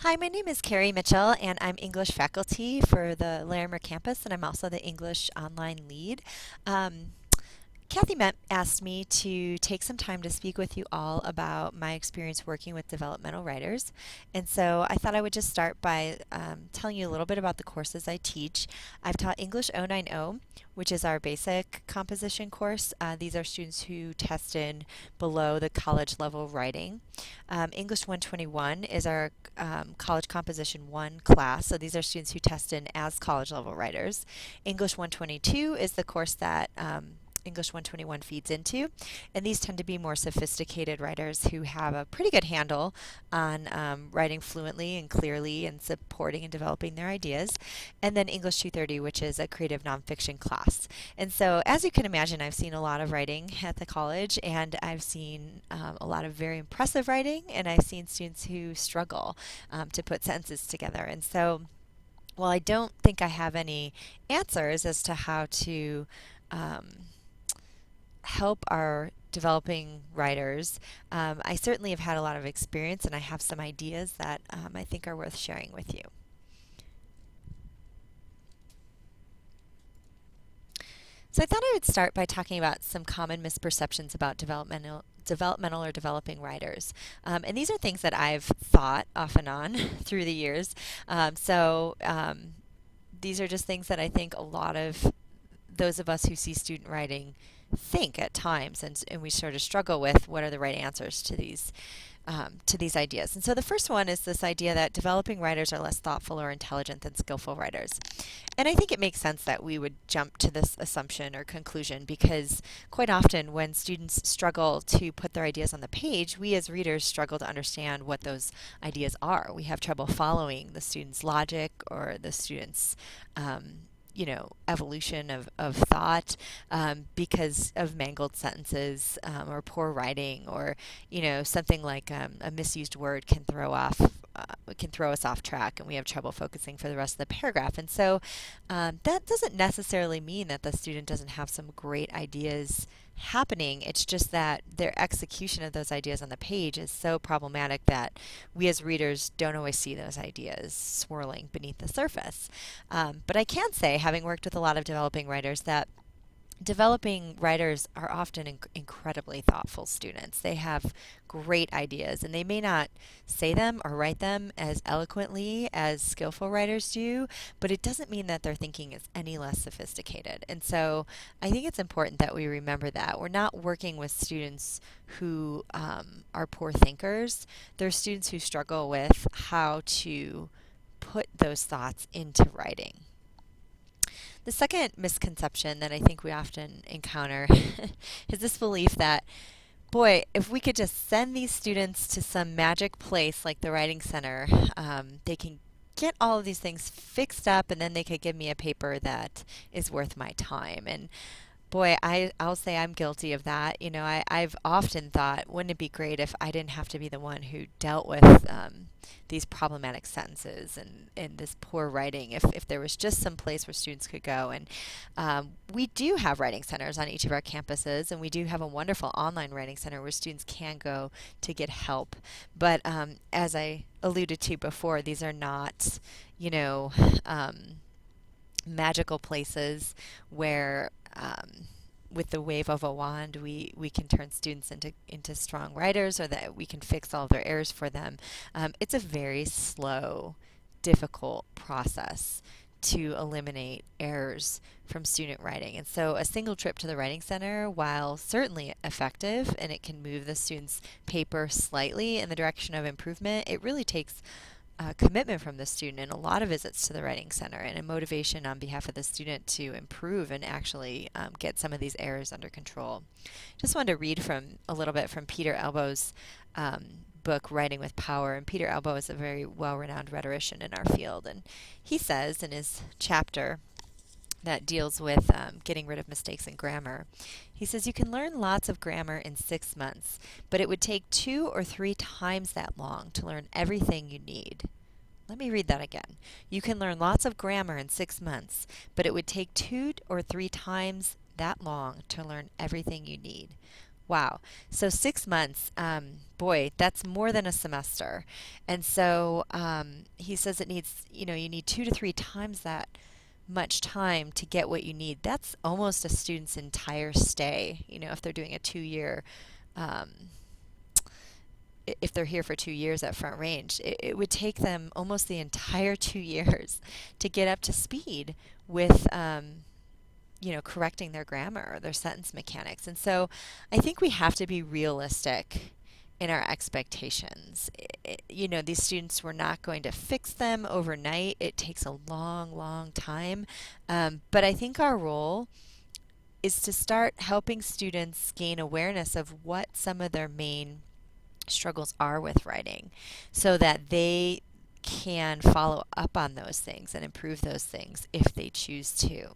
Hi, my name is Carrie Mitchell, and I'm English faculty for the Larimer campus, and I'm also the English online lead. Um, Kathy asked me to take some time to speak with you all about my experience working with developmental writers. And so I thought I would just start by telling you a little bit about the courses I teach. I've taught English 090, which is our basic composition course. These are students who test in below the college level writing. English 121 is our college composition 1 class. So these are students who test in as college level writers. English 122 is the course that English 121 feeds into. And these tend to be more sophisticated writers who have a pretty good handle on writing fluently and clearly and supporting and developing their ideas. And then English 230, which is a creative nonfiction class. And so, as you can imagine, I've seen a lot of writing at the college, and I've seen a lot of very impressive writing, and I've seen students who struggle to put sentences together. And so, while I don't think I have any answers as to how to um, help our developing writers, I certainly have had a lot of experience and I have some ideas that I think are worth sharing with you. So I thought I would start by talking about some common misperceptions about developmental or developing writers. And these are things that I've thought off and on through the years. These are just things that I think a lot of those of us who see student writing think at times, and we sort of struggle with what are the right answers to these ideas. And so the first one is this idea that developing writers are less thoughtful or intelligent than skillful writers. And I think it makes sense that we would jump to this assumption or conclusion because quite often when students struggle to put their ideas on the page, we as readers struggle to understand what those ideas are. We have trouble following the student's logic or the student's evolution of thought because of mangled sentences or poor writing or, something like a misused word can throw us off track and we have trouble focusing for the rest of the paragraph. And so that doesn't necessarily mean that the student doesn't have some great ideas happening. It's just that their execution of those ideas on the page is so problematic that we as readers don't always see those ideas swirling beneath the surface. But I can say, having worked with a lot of developing writers, that developing writers are often incredibly thoughtful students. They have great ideas, and they may not say them or write them as eloquently as skillful writers do, but it doesn't mean that their thinking is any less sophisticated. And so I think it's important that we remember that. We're not working with students who are poor thinkers. They're students who struggle with how to put those thoughts into writing. The second misconception that I think we often encounter is this belief that, boy, if we could just send these students to some magic place like the Writing Center, they can get all of these things fixed up and then they could give me a paper that is worth my time. And boy, I'll say I'm guilty of that. I've often thought, wouldn't it be great if I didn't have to be the one who dealt with these problematic sentences and this poor writing, if there was just some place where students could go. And we do have writing centers on each of our campuses, and we do have a wonderful online writing center where students can go to get help. But as I alluded to before, these are not, magical places where with the wave of a wand we can turn students into strong writers or that we can fix all of their errors for them. It's a very slow, difficult process to eliminate errors from student writing. And so a single trip to the Writing Center, while certainly effective and it can move the student's paper slightly in the direction of improvement, it really takes commitment from the student and a lot of visits to the Writing Center and a motivation on behalf of the student to improve and actually get some of these errors under control. Just wanted to read from a little bit from Peter Elbow's book, Writing with Power. And Peter Elbow is a very well-renowned rhetorician in our field. And he says in his chapter that deals with getting rid of mistakes in grammar. He says, you can learn lots of grammar in 6 months, but it would take 2 or 3 times that long to learn everything you need. Let me read that again. You can learn lots of grammar in 6 months, but it would take 2 or 3 times that long to learn everything you need. Wow. So 6 months, boy, that's more than a semester. And so he says it needs, you need 2 to 3 times that much time to get what you need. That's almost a student's entire stay, if they're doing a 2 year, um, if they're here for 2 years at Front Range, it would take them almost the entire 2 years to get up to speed with, correcting their grammar or their sentence mechanics. And so I think we have to be realistic in our expectations. These students, we're not going to fix them overnight. It takes a long, long time. But I think our role is to start helping students gain awareness of what some of their main struggles are with writing so that they can follow up on those things and improve those things if they choose to.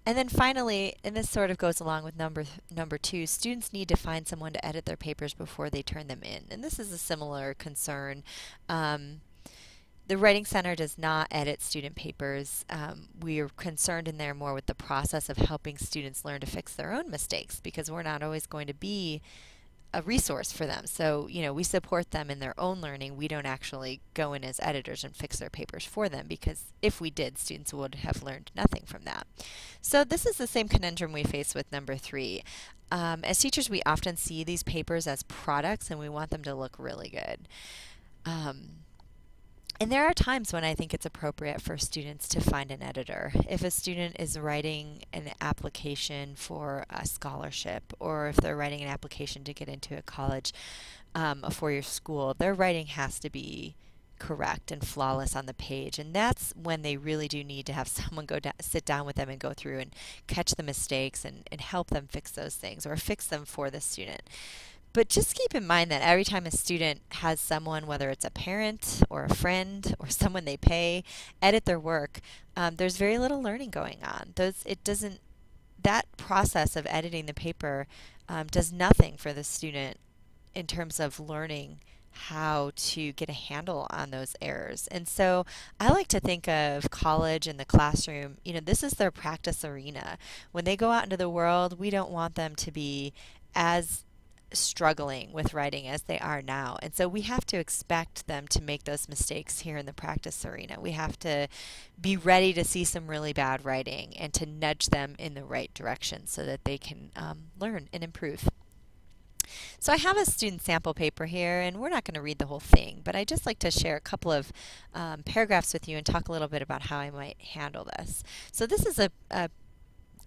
And then finally, and this sort of goes along with number 2, students need to find someone to edit their papers before they turn them in. And this is a similar concern. The Writing Center does not edit student papers. We are concerned in there more with the process of helping students learn to fix their own mistakes because we're not always going to be a resource for them. So, we support them in their own learning. We don't actually go in as editors and fix their papers for them because if we did, students would have learned nothing from that. So this is the same conundrum we face with number 3. As teachers, we often see these papers as products and we want them to look really good. And there are times when I think it's appropriate for students to find an editor. If a student is writing an application for a scholarship, or if they're writing an application to get into a college, a 4-year school, their writing has to be correct and flawless on the page. And that's when they really do need to have someone sit down with them and go through and catch the mistakes and help them fix those things or fix them for the student. But just keep in mind that every time a student has someone, whether it's a parent or a friend or someone they pay, edit their work, there's very little learning going on. That process of editing the paper does nothing for the student in terms of learning how to get a handle on those errors. And so I like to think of college and the classroom, this is their practice arena. When they go out into the world, we don't want them to be as struggling with writing as they are now. And so we have to expect them to make those mistakes here in the practice arena. We have to be ready to see some really bad writing and to nudge them in the right direction so that they can learn and improve. So I have a student sample paper here, and we're not going to read the whole thing, but I'd just like to share a couple of paragraphs with you and talk a little bit about how I might handle this. So this is a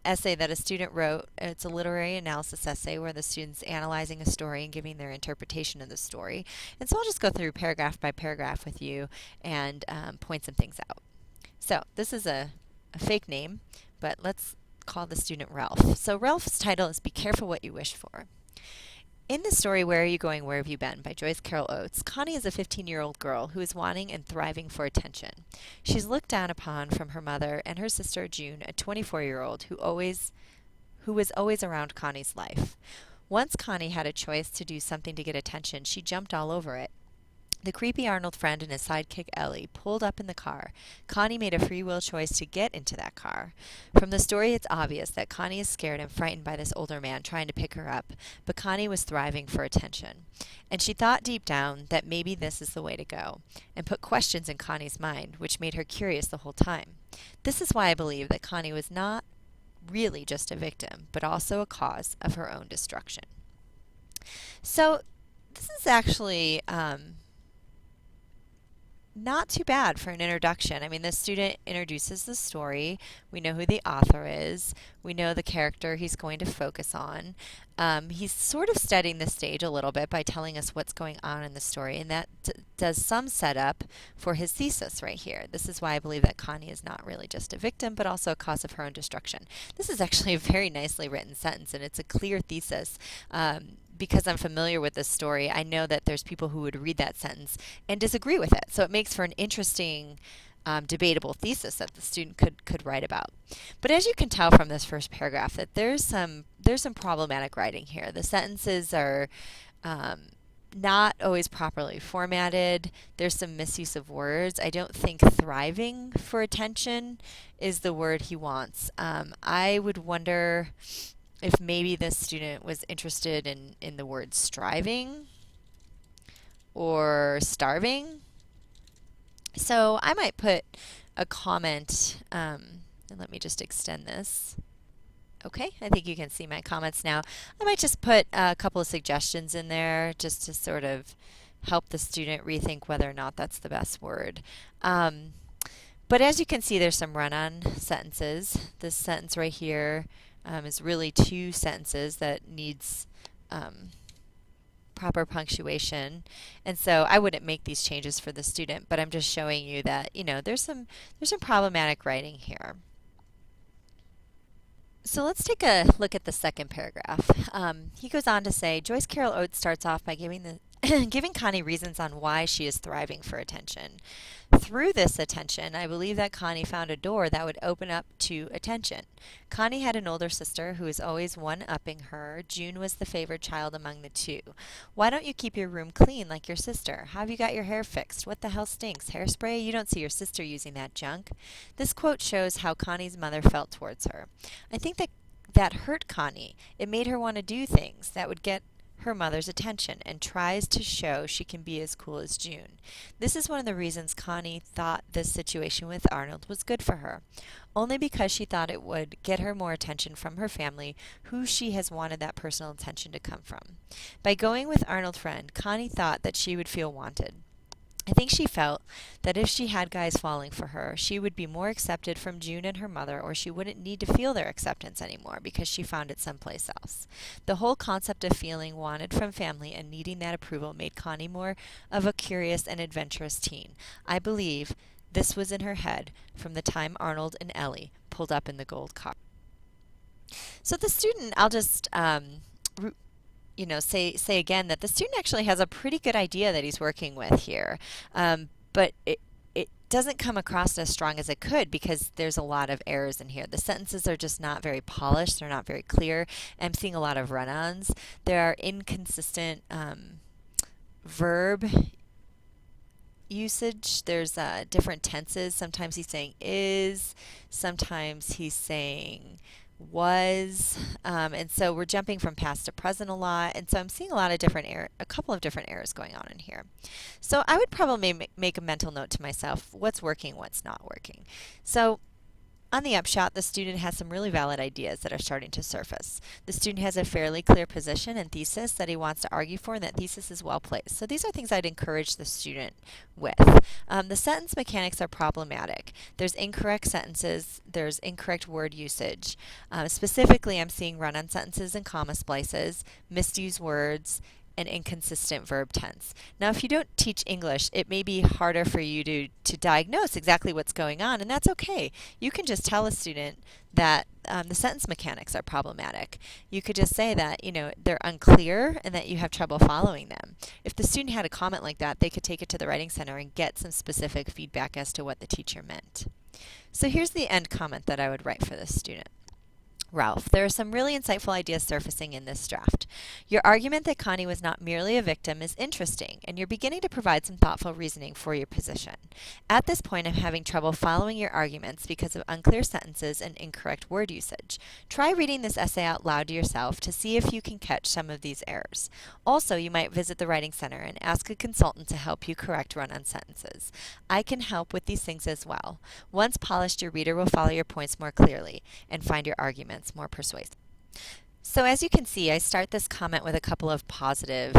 essay that a student wrote. It's a literary analysis essay where the student's analyzing a story and giving their interpretation of the story. And so I'll just go through paragraph by paragraph with you and point some things out. So this is a fake name, but let's call the student Ralph. So Ralph's title is Be Careful What You Wish For. In the story Where Are You Going, Where Have You Been by Joyce Carol Oates, Connie is a 15-year-old girl who is wanting and thriving for attention. She's looked down upon from her mother and her sister June, a 24-year-old who was always around Connie's life. Once Connie had a choice to do something to get attention, she jumped all over it. The creepy Arnold friend and his sidekick Ellie pulled up in the car. Connie made a free will choice to get into that car. From the story, it's obvious that Connie is scared and frightened by this older man trying to pick her up, but Connie was thriving for attention. And she thought deep down that maybe this is the way to go, and put questions in Connie's mind, which made her curious the whole time. This is why I believe that Connie was not really just a victim, but also a cause of her own destruction. So this is actually not too bad for an introduction. I mean, the student introduces the story. We know who the author is. We know the character he's going to focus on. He's sort of setting the stage a little bit by telling us what's going on in the story, and that does some setup for his thesis right here. This is why I believe that Connie is not really just a victim, but also a cause of her own destruction. This is actually a very nicely written sentence, and it's a clear thesis. Because I'm familiar with this story, I know that there's people who would read that sentence and disagree with it. So it makes for an interesting, debatable thesis that the student could write about. But as you can tell from this first paragraph, that there's some problematic writing here. The sentences are not always properly formatted. There's some misuse of words. I don't think thriving for attention is the word he wants. I would wonder if maybe this student was interested in the word striving. or starving. So I might put a comment, and let me just extend this. Okay, I think you can see my comments now. I might just put a couple of suggestions in there just to sort of help the student rethink whether or not that's the best word. But as you can see, there's some run-on sentences. This sentence right here is really two sentences that needs proper punctuation. And so I wouldn't make these changes for the student, but I'm just showing you that, there's some problematic writing here. So let's take a look at the second paragraph. He goes on to say, Joyce Carol Oates starts off by giving Connie reasons on why she is thriving for attention. Through this attention, I believe that Connie found a door that would open up to attention. Connie had an older sister who was always one-upping her. June was the favored child among the two. Why don't you keep your room clean like your sister? How have you got your hair fixed? What the hell stinks? Hairspray? You don't see your sister using that junk. This quote shows how Connie's mother felt towards her. I think that hurt Connie. It made her want to do things that would get her mother's attention and tries to show she can be as cool as June. This is one of the reasons Connie thought this situation with Arnold was good for her, only because she thought it would get her more attention from her family, who she has wanted that personal attention to come from. By going with Arnold's friend, Connie thought that she would feel wanted. I think she felt that if she had guys falling for her, she would be more accepted from June and her mother, or she wouldn't need to feel their acceptance anymore because she found it someplace else. The whole concept of feeling wanted from family and needing that approval made Connie more of a curious and adventurous teen. I believe this was in her head from the time Arnold and Ellie pulled up in the gold car. So the student, I'll just say again that the student actually has a pretty good idea that he's working with here, but it doesn't come across as strong as it could because there's a lot of errors in here. The sentences are just not very polished. They're not very clear. I'm seeing a lot of run-ons. There are inconsistent verb usage. There's different tenses. Sometimes he's saying is. Sometimes he's saying was, and so we're jumping from past to present a lot, and so I'm seeing a couple of different errors going on in here. So I would probably make a mental note to myself, what's working, what's not working. So on the upshot, the student has some really valid ideas that are starting to surface. The student has a fairly clear position and thesis that he wants to argue for, and that thesis is well placed. So these are things I'd encourage the student with. The sentence mechanics are problematic. There's incorrect sentences, there's incorrect word usage. Specifically, I'm seeing run-on sentences and comma splices, misused words, and inconsistent verb tense. Now, if you don't teach English, it may be harder for you to diagnose exactly what's going on, and that's okay. You can just tell a student that the sentence mechanics are problematic. You could just say that, they're unclear and that you have trouble following them. If the student had a comment like that, they could take it to the Writing Center and get some specific feedback as to what the teacher meant. So here's the end comment that I would write for this student. Ralph, there are some really insightful ideas surfacing in this draft. Your argument that Connie was not merely a victim is interesting, and you're beginning to provide some thoughtful reasoning for your position. At this point, I'm having trouble following your arguments because of unclear sentences and incorrect word usage. Try reading this essay out loud to yourself to see if you can catch some of these errors. Also, you might visit the Writing Center and ask a consultant to help you correct run-on sentences. I can help with these things as well. Once polished, your reader will follow your points more clearly and find your arguments more persuasive. So as you can see, I start this comment with a couple of positive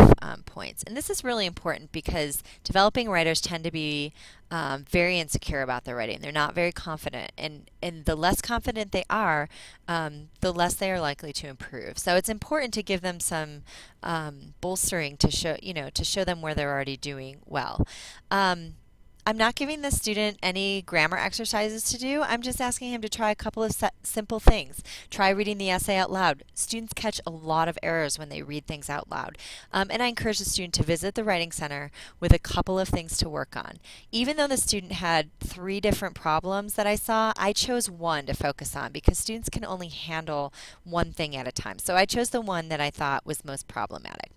points. And this is really important because developing writers tend to be very insecure about their writing. They're not very confident. And the less confident they are, the less they are likely to improve. So it's important to give them some bolstering to show them where they're already doing well. I'm not giving the student any grammar exercises to do. I'm just asking him to try a couple of simple things. Try reading the essay out loud. Students catch a lot of errors when they read things out loud. And I encourage the student to visit the Writing Center with a couple of things to work on. Even though the student had 3 different problems that I saw, I chose one to focus on because students can only handle one thing at a time. So I chose the one that I thought was most problematic.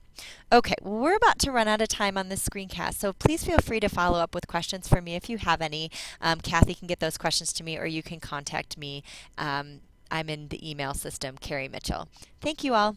Okay, well, we're about to run out of time on this screencast, so please feel free to follow up with questions for me if you have any. Kathy can get those questions to me, or you can contact me. I'm in the email system, Carrie Mitchell. Thank you all.